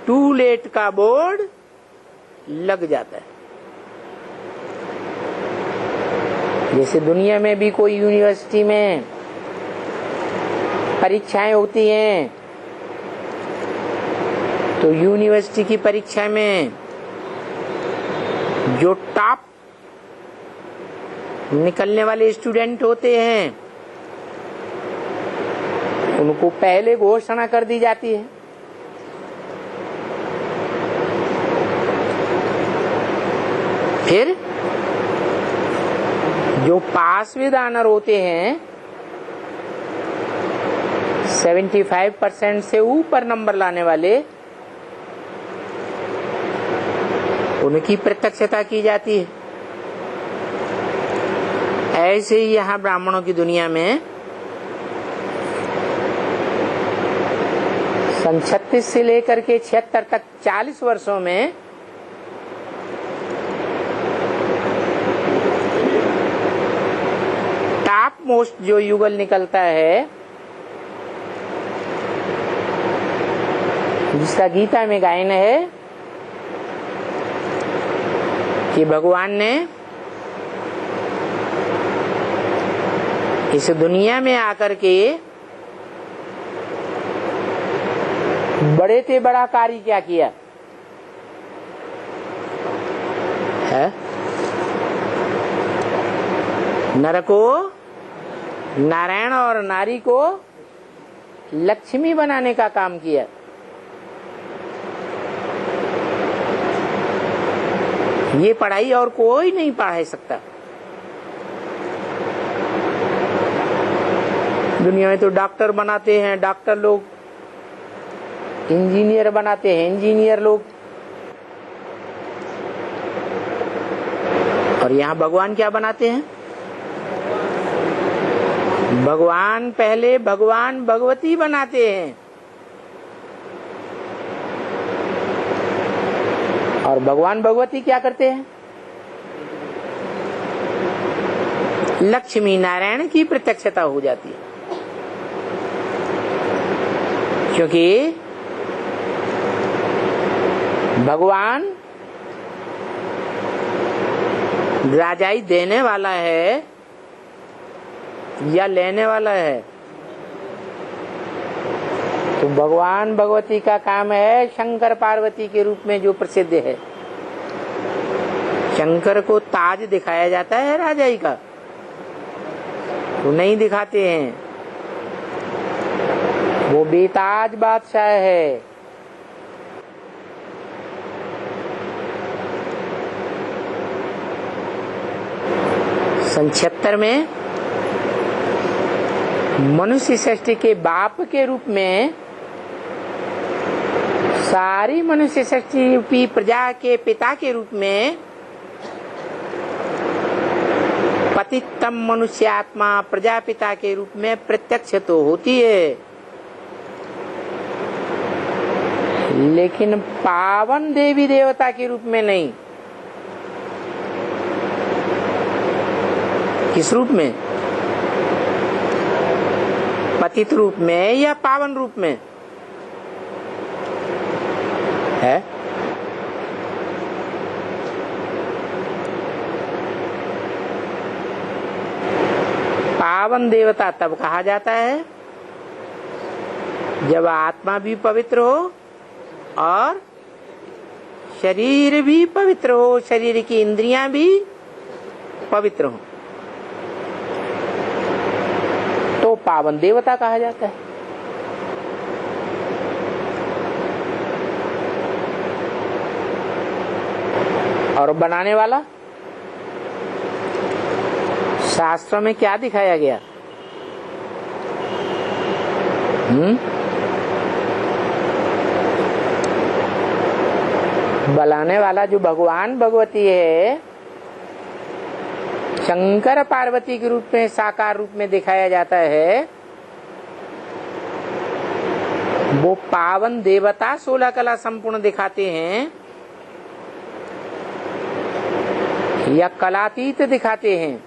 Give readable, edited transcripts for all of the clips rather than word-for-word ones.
To late का board लग जाता है। जैसे दुनिया में भी कोई यूनिवर्सिटी में परीक्षाएं होती हैं, तो यूनिवर्सिटी की परीक्षा में जो टॉप निकलने वाले स्टूडेंट होते हैं उनको पहले घोषणा कर दी जाती है। फिर जो पास विद ऑनर होते हैं, 75% से ऊपर नंबर लाने वाले, उनकी प्रत्यक्षता की जाती है। ऐसे ही यहाँ ब्राह्मणों की दुनिया में सन 36 से लेकर के 76 तक 40 वर्षों में टॉप मोस्ट जो युगल निकलता है, जिसका गीता में गायन है कि भगवान ने इस दुनिया में आकर के बड़े से बड़ा कार्य क्या किया है? नर को नारायण और नारी को लक्ष्मी बनाने का काम किया। ये पढ़ाई और कोई नहीं पढ़ा सकता। दुनिया में तो डॉक्टर बनाते हैं डॉक्टर लोग, इंजीनियर बनाते हैं इंजीनियर लोग, और यहाँ भगवान क्या बनाते हैं? भगवान पहले भगवान भगवती बनाते हैं, और भगवान भगवती क्या करते हैं? लक्ष्मी नारायण की प्रत्यक्षता हो जाती है। क्योंकि भगवान राजाई देने वाला है या लेने वाला है? तो भगवान भगवती का काम है शंकर पार्वती के रूप में जो प्रसिद्ध है। शंकर को ताज दिखाया जाता है राजाई का, वो नहीं दिखाते हैं, वो बेताज बादशाह है। सन 76 में मनुष्य सृष्टि के बाप के रूप में सारी मनुष्य सृष्टि की प्रजा के पिता के रूप में पतितम मनुष्य आत्मा प्रजापिता के रूप में प्रत्यक्ष तो होती है, लेकिन पावन देवी देवता के रूप में नहीं। किस रूप में? पतित रूप में या पावन रूप में है? पावन देवता तब कहा जाता है जब आत्मा भी पवित्र हो और शरीर भी पवित्र हो, शरीर की इंद्रियां भी पवित्र हो, तो पावन देवता कहा जाता है। और बनाने वाला शास्त्रों में क्या दिखाया गया? बनाने वाला जो भगवान भगवती है, शंकर पार्वती के रूप में साकार रूप में दिखाया जाता है, वो पावन देवता 16 कला संपूर्ण दिखाते हैं या कलातीत दिखाते हैं।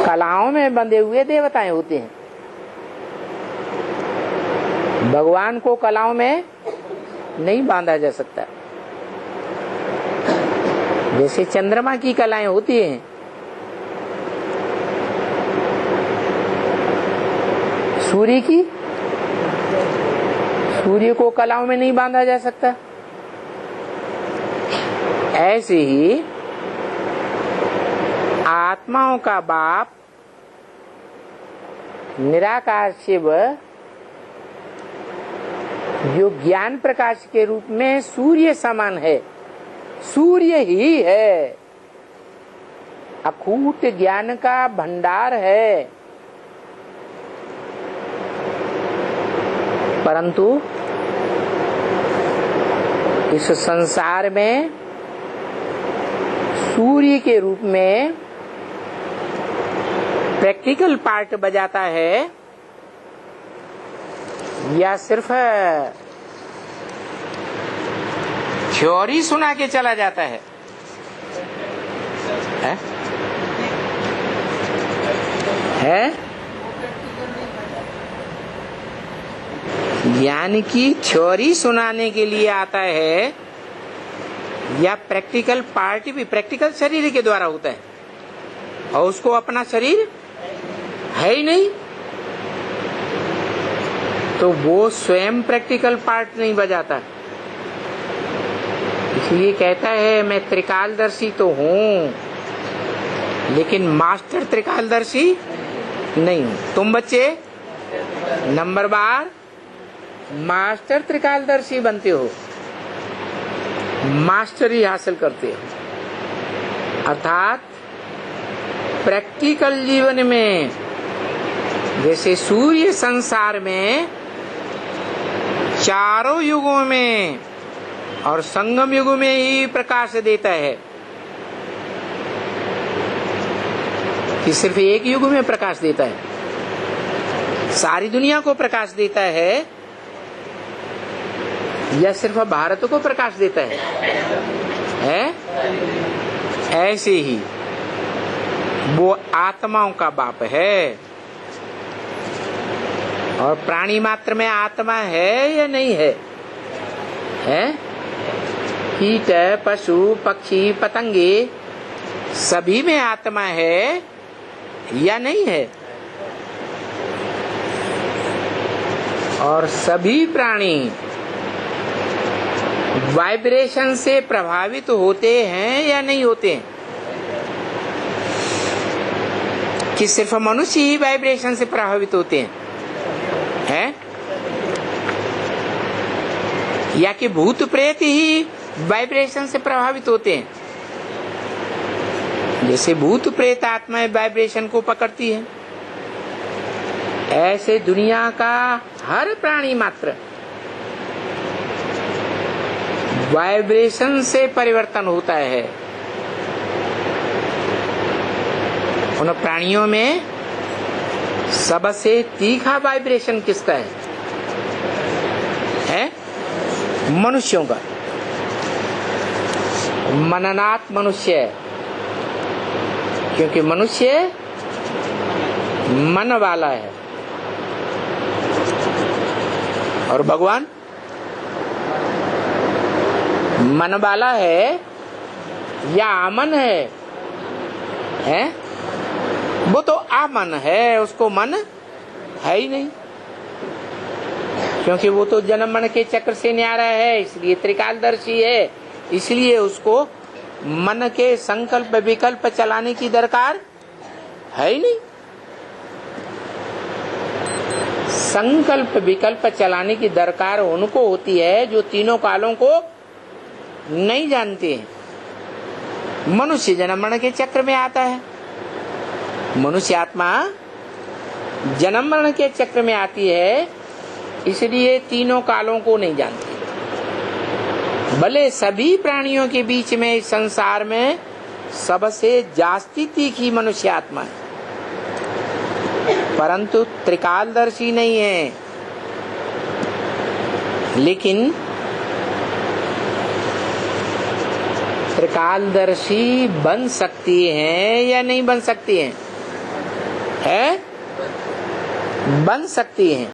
कलाओं में बंधे हुए देवताएं होते हैं। भगवान को कलाओं में नहीं बांधा जा सकता। जैसे चंद्रमा की कलाएं होती हैं, सूर्य को कलाओं में नहीं बांधा जा सकता। ऐसे ही आत्माओं का बाप निराकार शिव जो ज्ञान प्रकाश के रूप में सूर्य समान है, सूर्य ही है, अखूट ज्ञान का भंडार है। परंतु इस संसार में सूर्य के रूप में प्रैक्टिकल पार्ट बजाता है या सिर्फ थ्योरी सुना के चला जाता है? ज्ञान की थ्योरी सुनाने के लिए आता है या प्रैक्टिकल पार्ट भी प्रैक्टिकल शरीर के द्वारा होता है, और उसको अपना शरीर है ही नहीं, तो वो स्वयं प्रैक्टिकल पार्ट नहीं बजाता। इसलिए कहता है मैं त्रिकालदर्शी तो हूँ, लेकिन मास्टर त्रिकालदर्शी नहीं हूँ। तुम बच्चे नंबर बार मास्टर त्रिकालदर्शी बनते हो, मास्टरी हासिल करते हो। अर्थात प्रैक्टिकल जीवन में जैसे सूर्य संसार में चारों युगों में और संगम युग में ही प्रकाश देता है, कि सिर्फ एक युग में प्रकाश देता है, सारी दुनिया को प्रकाश देता है या सिर्फ भारत को प्रकाश देता है? ऐसे ही वो आत्माओं का बाप है। और प्राणी मात्र में आत्मा है या नहीं है? कीट, पशु, पक्षी, पतंगे सभी में आत्मा है या नहीं है? और सभी प्राणी वाइब्रेशन से प्रभावित होते हैं या नहीं होते हैं? कि सिर्फ मनुष्य ही वाइब्रेशन से प्रभावित होते हैं? या कि भूत प्रेत ही वाइब्रेशन से प्रभावित होते हैं? जैसे भूत प्रेत आत्माएं वाइब्रेशन को पकड़ती है, ऐसे दुनिया का हर प्राणी मात्र वाइब्रेशन से परिवर्तन होता है। उन प्राणियों में सबसे तीखा वाइब्रेशन किसका है? मनुष्यों का। मननात् मनुष्य, क्योंकि मनुष्य मन वाला है और भगवान मन वाला है या आमन है? वो तो आमन है, उसको मन है ही नहीं, क्योंकि वो तो जन्म मरण के चक्र से न्यारा है, इसलिए त्रिकालदर्शी है, इसलिए उसको मन के संकल्प विकल्प चलाने की दरकार है ही नहीं। संकल्प विकल्प चलाने की दरकार उनको होती है जो तीनों कालों को नहीं जानते हैं। मनुष्य जन्म मरण के चक्र में आता है, मनुष्य आत्मा जन्म मरण के चक्र में आती है, इसलिए तीनों कालों को नहीं जानती। भले सभी प्राणियों के बीच में इस संसार में सबसे जास्ती तीखी मनुष्य आत्मा है, परंतु त्रिकालदर्शी नहीं है। लेकिन त्रिकालदर्शी बन सकती हैं या नहीं बन सकती हैं? बन सकती हैं।